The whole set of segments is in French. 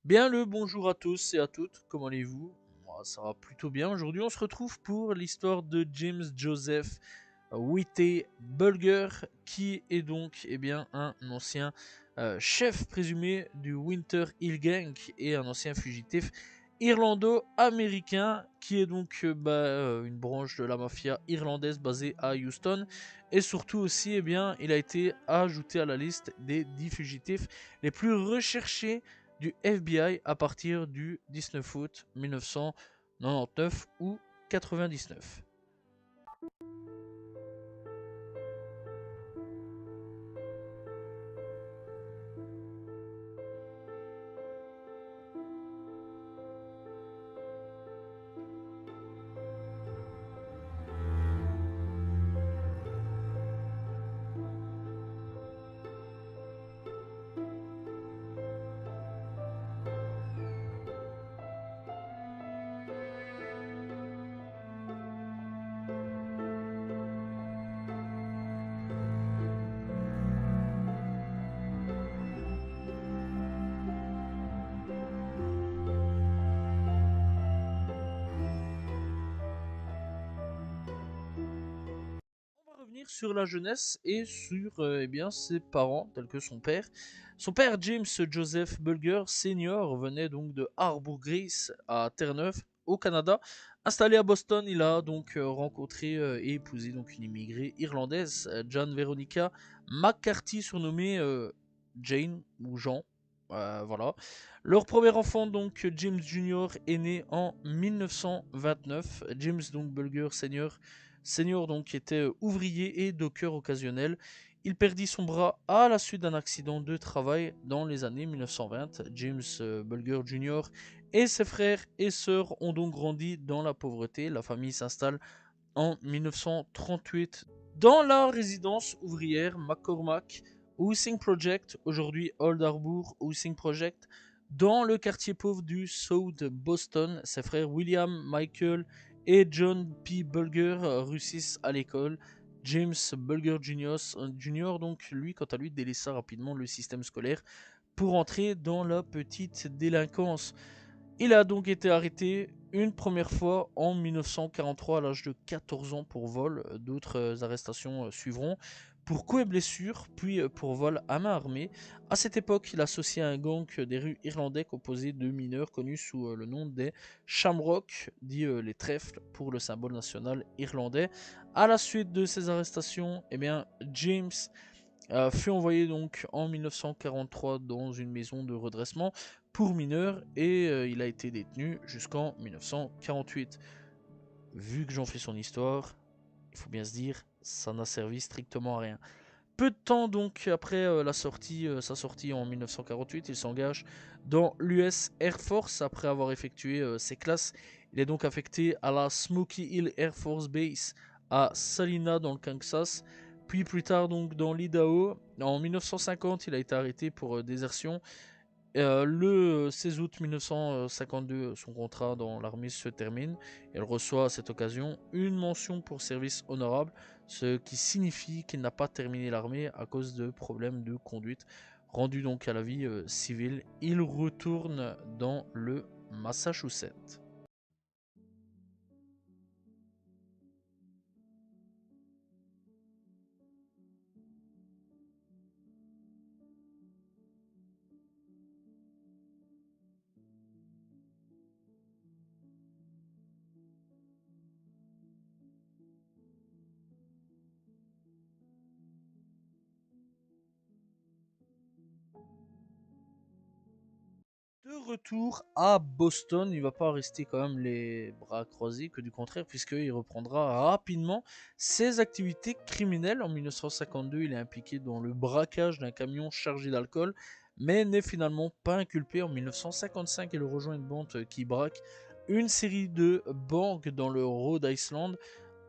Bien le bonjour à tous et à toutes, comment allez-vous? Moi, ça va plutôt bien. Aujourd'hui, on se retrouve pour l'histoire de James Joseph Whitey Bulger, qui est donc un ancien chef présumé du Winter Hill Gang et un ancien fugitif irlando-américain qui est donc une branche de la mafia irlandaise basée à Houston. Et surtout aussi, il a été ajouté à la liste des 10 fugitifs les plus recherchés du FBI à partir du 19 août 1999 ou 99. On va revenir sur la jeunesse et sur ses parents, tels que son père. Son père, James Joseph Bulger Senior, venait donc de Harbour Grace à Terre-Neuve, au Canada. Installé à Boston, il a donc rencontré et épousé donc une immigrée irlandaise, John Veronica McCarthy, surnommée Jane ou Jean. Voilà. Leur premier enfant, donc James Jr., est né en 1929. James donc Bulger Senior donc était ouvrier et docker occasionnel. Il perdit son bras à la suite d'un accident de travail dans les années 1920. James Bulger Jr. et ses frères et sœurs ont donc grandi dans la pauvreté. La famille s'installe en 1938 dans la résidence ouvrière McCormack Housing Project, aujourd'hui Old Harbour Housing Project, dans le quartier pauvre du South Boston. Ses frères William, Michael et John P. Bulger réussissent à l'école. James Bulger Jr. donc lui, quant à lui, délaissa rapidement le système scolaire pour entrer dans la petite délinquance. Il a donc été arrêté une première fois en 1943 à l'âge de 14 ans pour vol. D'autres arrestations suivront pour coups et blessures, puis pour vol à main armée. À cette époque, il associait un gang des rues irlandais composé de mineurs connus sous le nom des Shamrock, dit les trèfles pour le symbole national irlandais. À la suite de ces arrestations, James fut envoyé donc en 1943 dans une maison de redressement pour mineurs et il a été détenu jusqu'en 1948. Vu que j'en fais son histoire, il faut bien se dire, ça n'a servi strictement à rien. Peu de temps donc après sa sortie en 1948, il s'engage dans l'US Air Force après avoir effectué ses classes. Il est donc affecté à la Smoky Hill Air Force Base à Salina dans le Kansas, puis plus tard donc dans l'Idaho. En 1950, il a été arrêté pour désertion. Le 16 août 1952, son contrat dans l'armée se termine. Elle reçoit à cette occasion une mention pour service honorable, ce qui signifie qu'il n'a pas terminé l'armée à cause de problèmes de conduite. Rendu donc à la vie civile, il retourne dans le Massachusetts. De retour à Boston, il ne va pas rester quand même les bras croisés, que du contraire, puisqu'il reprendra rapidement ses activités criminelles. En 1952, il est impliqué dans le braquage d'un camion chargé d'alcool, mais n'est finalement pas inculpé. En 1955, il rejoint une bande qui braque une série de banques dans le Rhode Island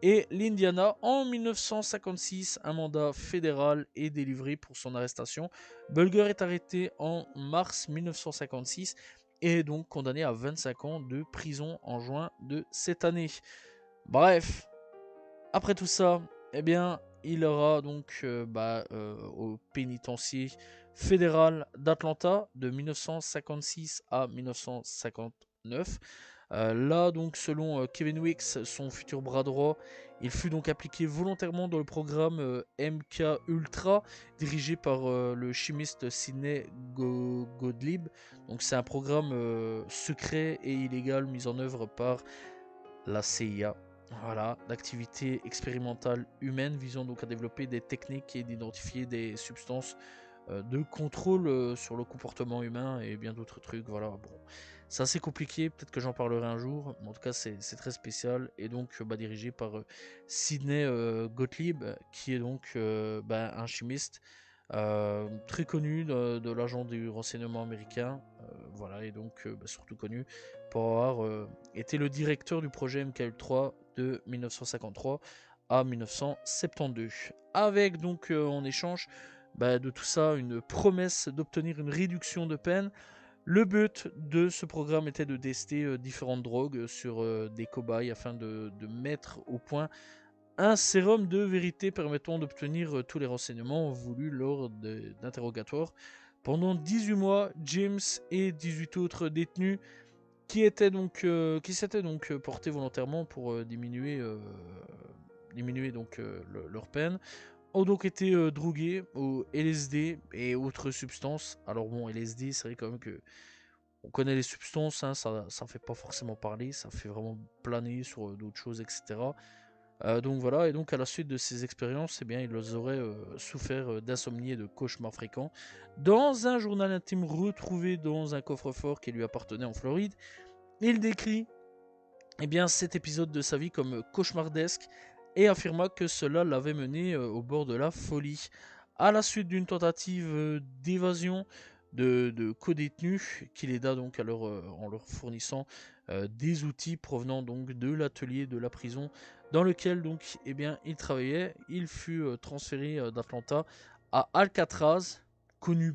et l'Indiana. En 1956, un mandat fédéral est délivré pour son arrestation. Bulger est arrêté en mars 1956 et est donc condamné à 25 ans de prison en juin de cette année. Bref, après tout ça, il aura donc au pénitencier fédéral d'Atlanta de 1956 à 1959. Là, donc, selon Kevin Weeks, son futur bras droit, il fut donc appliqué volontairement dans le programme MK Ultra, dirigé par le chimiste Sidney Gottlieb. Donc, c'est un programme secret et illégal mis en œuvre par la CIA. Voilà, d'activités expérimentales humaines visant donc à développer des techniques et d'identifier des substances de contrôle sur le comportement humain et bien d'autres trucs. Voilà, bon, c'est assez compliqué, peut-être que j'en parlerai un jour, mais en tout cas c'est très spécial et donc dirigé par Sidney Gottlieb, qui est donc un chimiste très connu de l'agent du renseignement américain, voilà, et donc surtout connu pour avoir été le directeur du projet MK3 de 1953 à 1972, avec donc en échange de tout ça une promesse d'obtenir une réduction de peine. Le but de ce programme était de tester différentes drogues sur des cobayes afin de mettre au point un sérum de vérité permettant d'obtenir tous les renseignements voulus lors d'interrogatoires. Pendant 18 mois, James et 18 autres détenus qui s'étaient donc portés volontairement pour diminuer donc leur peine ont donc été drogués au LSD et autres substances. Alors bon, LSD, c'est vrai quand même que on connaît les substances, hein, ça fait pas forcément parler, ça fait vraiment planer sur d'autres choses, etc. Donc voilà, et donc à la suite de ces expériences, eh bien, ils auraient souffert d'insomnie et de cauchemars fréquents. Dans un journal intime retrouvé dans un coffre-fort qui lui appartenait en Floride, il décrit cet épisode de sa vie comme cauchemardesque et affirma que cela l'avait mené au bord de la folie. À la suite d'une tentative d'évasion de co-détenus qu'il aida donc en leur fournissant des outils provenant donc de l'atelier de la prison dans lequel donc il travaillait, il fut transféré d'Atlanta à Alcatraz, connu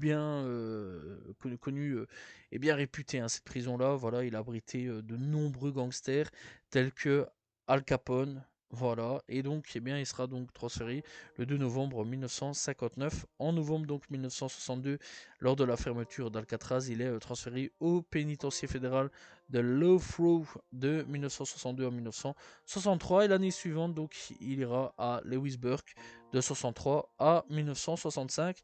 et bien réputé, hein, cette prison-là. Voilà, il a abrité de nombreux gangsters tels que Al Capone. Voilà, et donc il sera donc transféré le 2 novembre 1959. En novembre donc 1962, lors de la fermeture d'Alcatraz, il est transféré au pénitencier fédéral de Loughborough de 1962 à 1963. Et l'année suivante, donc, il ira à Lewisburg de 63 à 1965.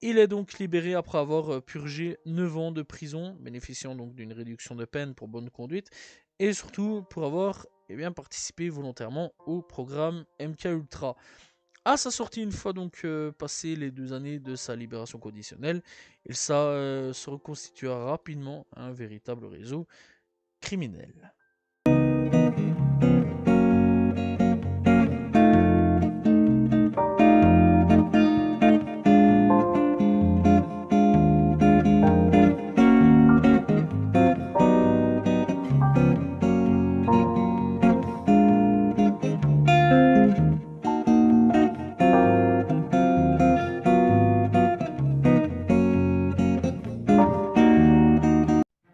Il est donc libéré après avoir purgé 9 ans de prison, bénéficiant donc d'une réduction de peine pour bonne conduite, et surtout pour avoir participé volontairement au programme MK Ultra. À sa sortie, une fois donc passé les 2 années de sa libération conditionnelle, il se reconstitua rapidement un véritable réseau criminel.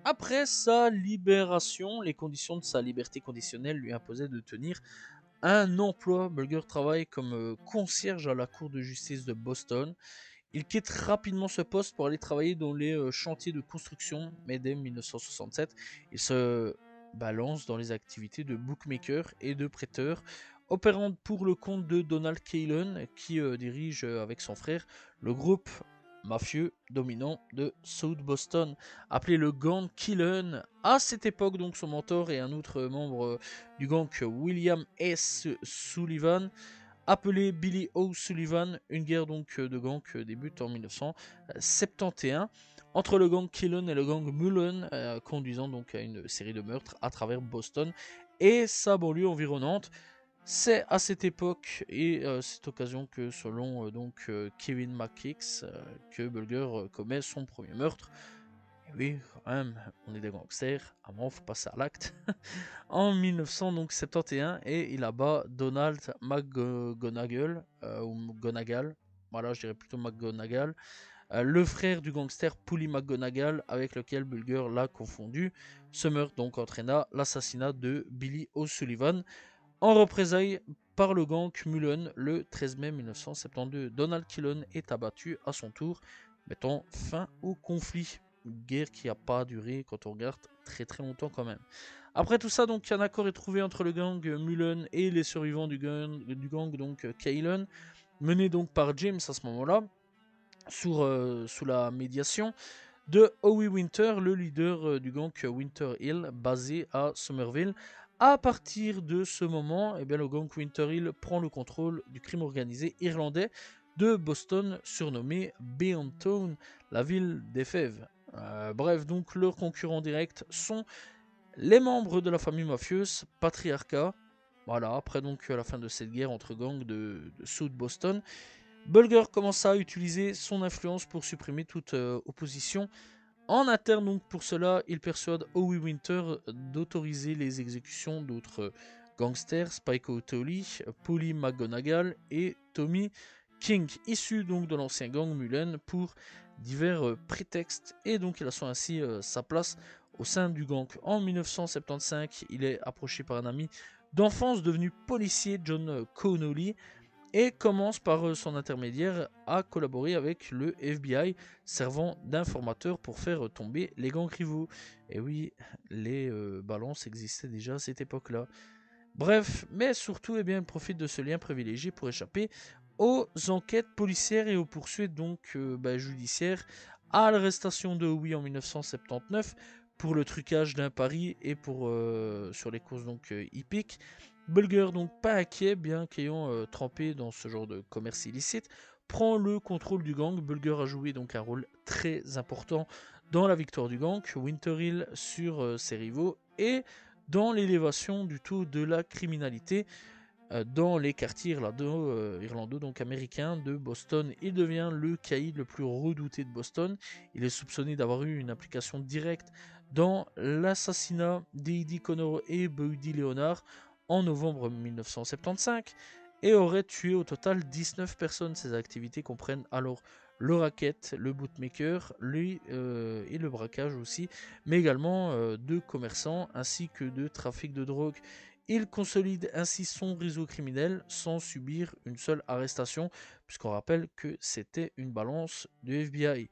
Après sa libération, les conditions de sa liberté conditionnelle lui imposaient de tenir un emploi. Bulger travaille comme concierge à la cour de justice de Boston. Il quitte rapidement ce poste pour aller travailler dans les chantiers de construction, mais dès 1967, il se balance dans les activités de bookmaker et de prêteur, opérant pour le compte de Donald Kaelen, qui dirige avec son frère le groupe mafieux dominant de South Boston, appelé le gang Kaelen. À cette époque, donc, son mentor et un autre membre du gang, William S. Sullivan, appelé Billy O'Sullivan. Une guerre donc de gang débute en 1971 entre le gang Kaelen et le gang Mullen, conduisant donc à une série de meurtres à travers Boston et sa banlieue environnante. C'est à cette époque et cette occasion que, selon Kevin McKix, que Bulger commet son premier meurtre. Et oui, quand même, on est des gangsters, à un moment, faut passer à l'acte. En 1971, et il abat Donald McGonigal, ou McGonigal, voilà, je dirais plutôt McGonigal, le frère du gangster Paulie McGonigal, avec lequel Bulger l'a confondu. Ce meurtre donc entraîna l'assassinat de Billy O'Sullivan en représailles par le gang Mullen le 13 mai 1972. Donald Kaelen est abattu à son tour mettant fin au conflit. Une guerre qui n'a pas duré, quand on regarde, très longtemps quand même. Après tout ça, donc, un accord est trouvé entre le gang Mullen et les survivants du gang donc Kalen, mené donc par James à ce moment-là, sous la médiation de Howie Winter, le leader du gang Winter Hill, basé à Somerville. À partir de ce moment, eh bien, le gang Winter Hill prend le contrôle du crime organisé irlandais de Boston, surnommé Beyond Town, la ville des fèves. Bref, donc leurs concurrents directs sont les membres de la famille mafieuse, Patriarcat. Voilà, après donc la fin de cette guerre entre gangs de South Boston, Bulger commença à utiliser son influence pour supprimer toute opposition en interne. Donc pour cela, il persuade Howie Winter d'autoriser les exécutions d'autres gangsters, Spike O'Toole, Polly McGonagall et Tommy King, issus donc de l'ancien gang Mullen, pour divers prétextes, et donc il assoit ainsi sa place au sein du gang. En 1975, il est approché par un ami d'enfance devenu policier, John Connolly, et commence par son intermédiaire à collaborer avec le FBI, servant d'informateur pour faire tomber les gangs rivaux. Et oui, les balances existaient déjà à cette époque-là. Bref, mais surtout, eh bien, il profite de ce lien privilégié pour échapper aux enquêtes policières et aux poursuites donc judiciaires, à l'arrestation de Howie en 1979 pour le trucage d'un pari et pour sur les courses donc hippiques. Bulger, donc pas inquiet, bien qu'ayant trempé dans ce genre de commerce illicite, prend le contrôle du gang. Bulger a joué donc un rôle très important dans la victoire du gang Winter Hill sur ses rivaux et dans l'élévation du taux de la criminalité dans les quartiers irlando donc américains de Boston. Il devient le caïd le plus redouté de Boston. Il est soupçonné d'avoir eu une implication directe dans l'assassinat d'Eddie Connor et Buddy Leonard en novembre 1975 et aurait tué au total 19 personnes. Ses activités comprennent alors le racket, le bootmaker, et le braquage aussi, mais également de commerçants ainsi que de trafic de drogue. Il consolide ainsi son réseau criminel sans subir une seule arrestation, puisqu'on rappelle que c'était une balance du FBI.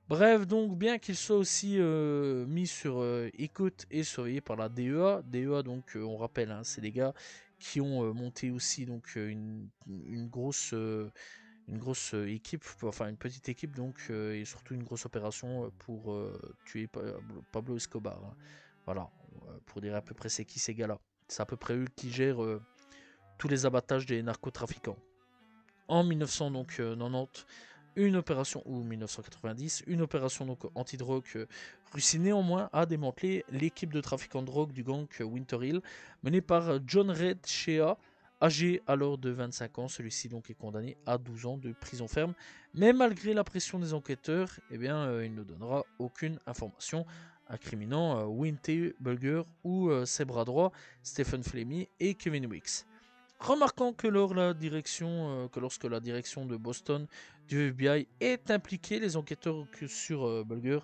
Bref, donc bien qu'il soit aussi mis sur écoute et surveillé par la DEA, DEA donc on rappelle, hein, c'est des gars qui ont monté aussi donc une grosse équipe, enfin une petite équipe donc et surtout une grosse opération pour tuer Pablo Escobar. Hein. Voilà, pour dire à peu près c'est qui ces gars-là. C'est à peu près eux qui gèrent tous les abattages des narcotrafiquants. En 1990, une opération, ou 1990, une opération donc anti-drogue réussit néanmoins à démanteler l'équipe de trafiquants de drogue du gang Winter Hill, menée par John Red Shea, âgé alors de 25 ans. Celui-ci donc est condamné à 12 ans de prison ferme, mais malgré la pression des enquêteurs, eh bien, il ne donnera aucune information incriminant Winter Bulger ou ses bras droits, Stephen Flemmi et Kevin Weeks. Remarquant que lorsque la direction de Boston du FBI est impliquée, les enquêteurs sur Bulger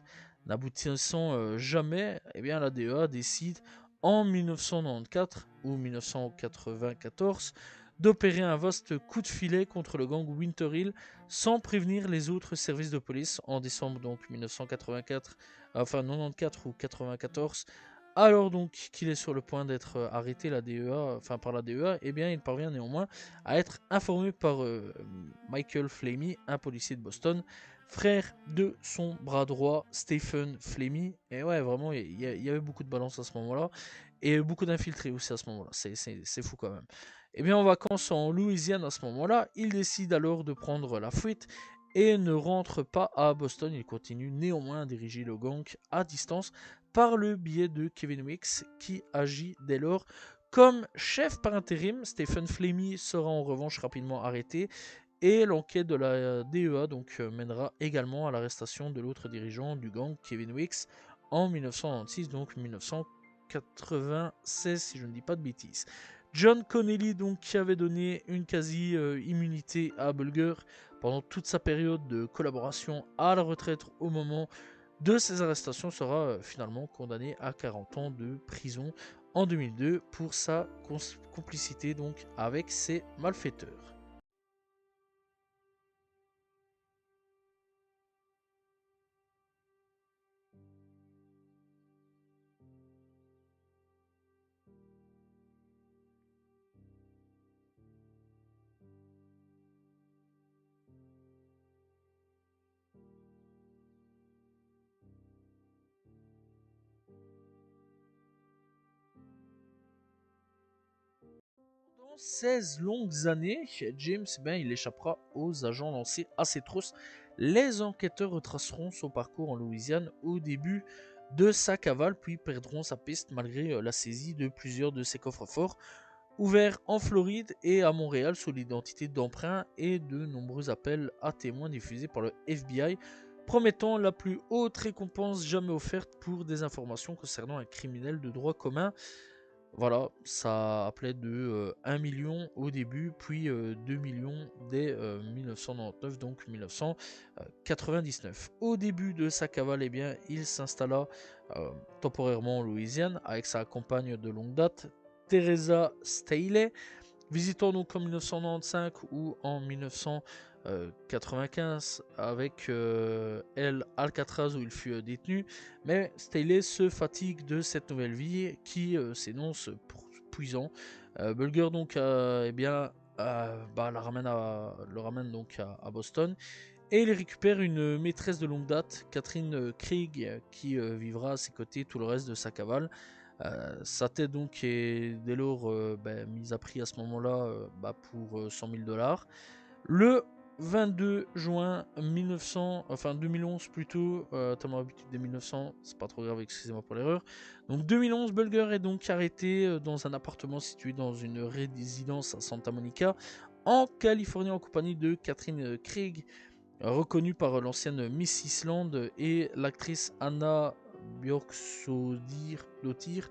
n'aboutissant jamais, eh bien la DEA décide en 1994 ou 1994 d'opérer un vaste coup de filet contre le gang Winter Hill sans prévenir les autres services de police. En décembre donc 1984, enfin 94 ou 94, alors donc qu'il est sur le point d'être arrêté par la DEA, eh bien il parvient néanmoins à être informé par Michael Flemmi, un policier de Boston, frère de son bras droit Stephen Flemmi. Et ouais, vraiment, il y avait beaucoup de balance à ce moment-là, et beaucoup d'infiltrés aussi à ce moment-là. C'est fou quand même. Et bien en vacances en Louisiane à ce moment-là, il décide alors de prendre la fuite et ne rentre pas à Boston. Il continue néanmoins à diriger le gang à distance par le biais de Kevin Weeks, qui agit dès lors comme chef par intérim. Stephen Flemmi sera en revanche rapidement arrêté et l'enquête de la DEA donc mènera également à l'arrestation de l'autre dirigeant du gang, Kevin Weeks, en 1996, donc 1996 si je ne dis pas de bêtises. John Connolly, donc, qui avait donné une quasi-immunité à Bulger pendant toute sa période de collaboration à la retraite au moment de ses arrestations, sera finalement condamné à 40 ans de prison en 2002 pour sa complicité donc avec ces malfaiteurs. 16 longues années, James, il échappera aux agents lancés à ses trousses. Les enquêteurs retraceront son parcours en Louisiane au début de sa cavale, puis perdront sa piste malgré la saisie de plusieurs de ses coffres-forts ouverts en Floride et à Montréal sous l'identité d'emprunt et de nombreux appels à témoins diffusés par le FBI, promettant la plus haute récompense jamais offerte pour des informations concernant un criminel de droit commun. Voilà, ça appelait de 1 million au début, puis 2 millions dès 1999, donc 1999. Au début de sa cavale, il s'installa temporairement en Louisiane avec sa compagne de longue date, Teresa Staley, visitant donc en 1995 ou en 1995 avec El Alcatraz où il fut détenu, mais Staley se fatigue de cette nouvelle vie qui s'énonce puisant. Bulger donc le ramène donc à Boston et il récupère une maîtresse de longue date, Catherine Craig, qui vivra à ses côtés tout le reste de sa cavale. Sa tête donc est dès lors mise à prix à ce moment-là pour 100 000 $. Le 22 juin 2011 plutôt, tellement l'habitude des 1900, c'est pas trop grave, excusez-moi pour l'erreur. Donc 2011, Bulger est donc arrêté dans un appartement situé dans une résidence à Santa Monica, en Californie, en compagnie de Catherine Craig, reconnue par l'ancienne Miss Island et l'actrice Anna Björksdottir,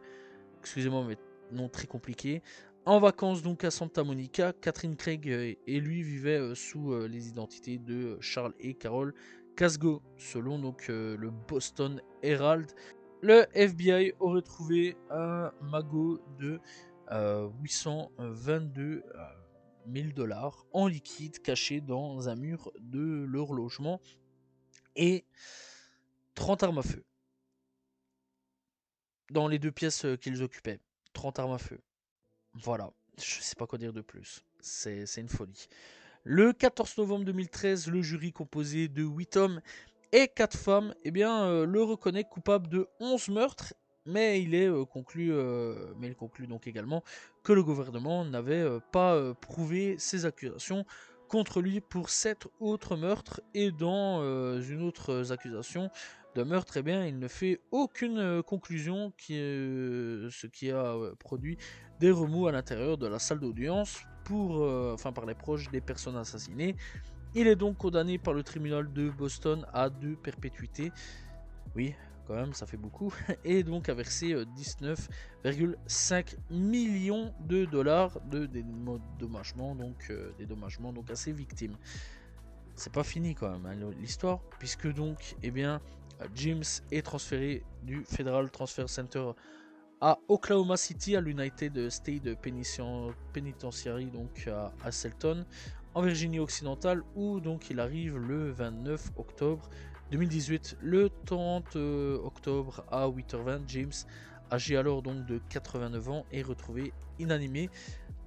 excusez-moi mais nom très compliqué. En vacances donc à Santa Monica, Catherine Craig et lui vivaient sous les identités de Charles et Carol Casgo, selon donc le Boston Herald. Le FBI aurait trouvé un magot de 822 000 $ en liquide caché dans un mur de leur logement et 30 armes à feu dans les 2 pièces qu'ils occupaient. 30 armes à feu. Voilà, je sais pas quoi dire de plus. C'est une folie. Le 14 novembre 2013, le jury composé de 8 hommes et 4 femmes le reconnaît coupable de 11 meurtres, mais il conclut donc également que le gouvernement n'avait pas prouvé ses accusations contre lui pour 7 autres meurtres, et dans une autre accusation de meurtre, il ne fait aucune conclusion, ce qui a produit des remous à l'intérieur de la salle d'audience par les proches des personnes assassinées. Il est donc condamné par le tribunal de Boston à 2 perpétuités. Oui, quand même, ça fait beaucoup. Et donc à verser 19,5 millions de dollars de dédommagement donc à ses victimes. C'est pas fini quand même l'histoire, puisque donc James est transféré du Federal Transfer Center à Oklahoma City, à l'United States Penitentiary, donc à Hasselton, en Virginie occidentale, où donc il arrive le 29 octobre 2018. Le 30 octobre à 8h20, James, âgé alors donc de 89 ans, est retrouvé inanimé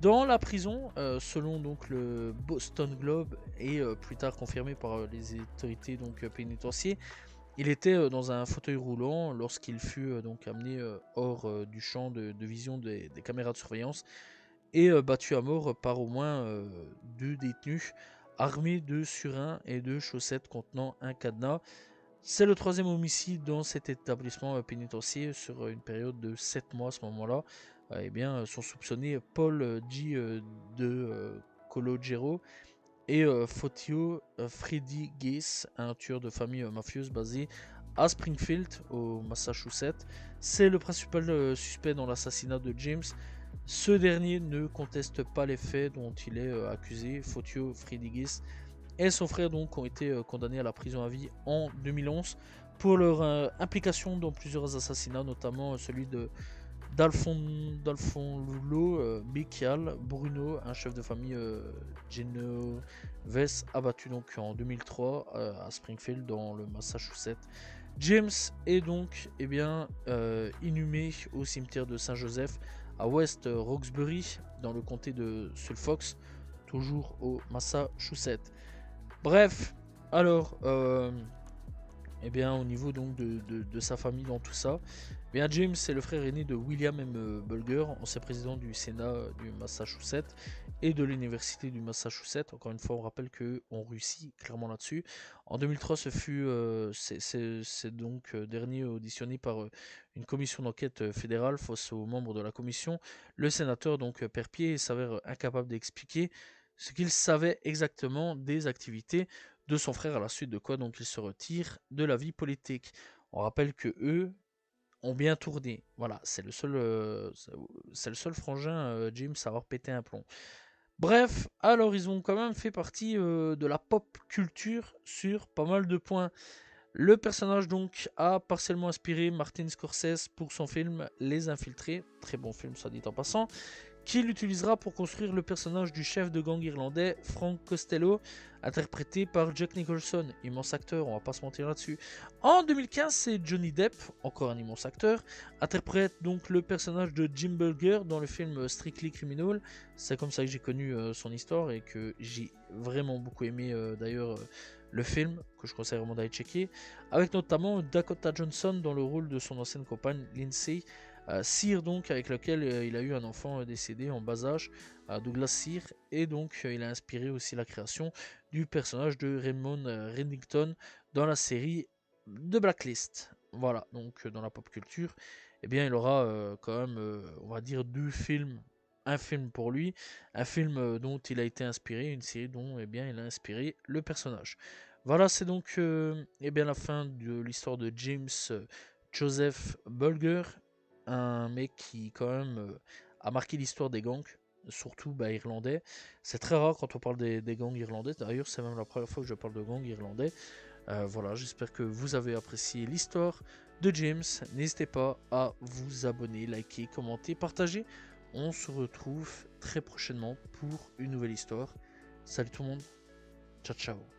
dans la prison, selon donc le Boston Globe et plus tard confirmé par les autorités donc pénitentiaires. Il était dans un fauteuil roulant lorsqu'il fut donc amené hors du champ de vision des caméras de surveillance et battu à mort par au moins 2 détenus armés de surins et de chaussettes contenant un cadenas. C'est le 3e homicide dans cet établissement pénitentiaire sur une période de 7 mois à ce moment-là. Sont soupçonnés Paul G. de Cologero et Fotio Freddy Gaze, un tueur de famille mafieuse basé à Springfield, au Massachusetts. C'est le principal suspect dans l'assassinat de James. Ce dernier ne conteste pas les faits dont il est accusé. Fotio Freddy Gaze et son frère donc ont été condamnés à la prison à vie en 2011 pour leur implication dans plusieurs assassinats, notamment celui d'Alfonso Becchial Bruno, un chef de famille Genovese, abattu donc en 2003 à Springfield dans le Massachusetts. James est donc inhumé au cimetière de Saint-Joseph à West Roxbury dans le comté de Suffolk, toujours au Massachusetts. Bref, alors eh bien, au niveau donc de sa famille dans tout ça, eh bien, James est le frère aîné de William M. Bulger, ancien président du Sénat du Massachusetts et de l'Université du Massachusetts. Encore une fois, on rappelle qu'on réussit clairement là-dessus. En 2003, c'est donc dernier auditionné par une commission d'enquête fédérale face aux membres de la commission. Le sénateur donc perd pied et s'avère incapable d'expliquer ce qu'il savait exactement des activités de son frère, à la suite de quoi donc il se retire de la vie politique. On rappelle que eux ont bien tourné. Voilà, c'est le seul frangin James à avoir pété un plomb. Bref, alors ils ont quand même fait partie de la pop culture sur pas mal de points. Le personnage donc a partiellement inspiré Martin Scorsese pour son film Les Infiltrés, très bon film soit dit en passant, qu'il utilisera pour construire le personnage du chef de gang irlandais Frank Costello, interprété par Jack Nicholson, immense acteur, on va pas se mentir là-dessus. En 2015, c'est Johnny Depp, encore un immense acteur, interprète donc le personnage de Jim Bulger dans le film Strictly Criminal. C'est comme ça que j'ai connu son histoire et que j'ai vraiment beaucoup aimé d'ailleurs le film, que je conseille vraiment d'aller checker, avec notamment Dakota Johnson dans le rôle de son ancienne compagne Lindsay Sear, donc, avec lequel il a eu un enfant décédé en bas âge, Douglas Sear, et donc il a inspiré aussi la création du personnage de Raymond Reddington dans la série de Blacklist. Voilà, donc dans la pop culture, eh bien il aura quand même, on va dire, deux films. Un film pour lui, un film dont il a été inspiré, une série dont eh bien, il a inspiré le personnage. Voilà, c'est donc eh bien, la fin de l'histoire de James Joseph Bulger, un mec qui quand même a marqué l'histoire des gangs, surtout irlandais. C'est très rare quand on parle des gangs irlandais, d'ailleurs c'est même la première fois que je parle de gangs irlandais. Voilà, j'espère que vous avez apprécié l'histoire de James. N'hésitez pas à vous abonner, liker, commenter, partager. On se retrouve très prochainement pour une nouvelle histoire. Salut tout le monde, ciao ciao.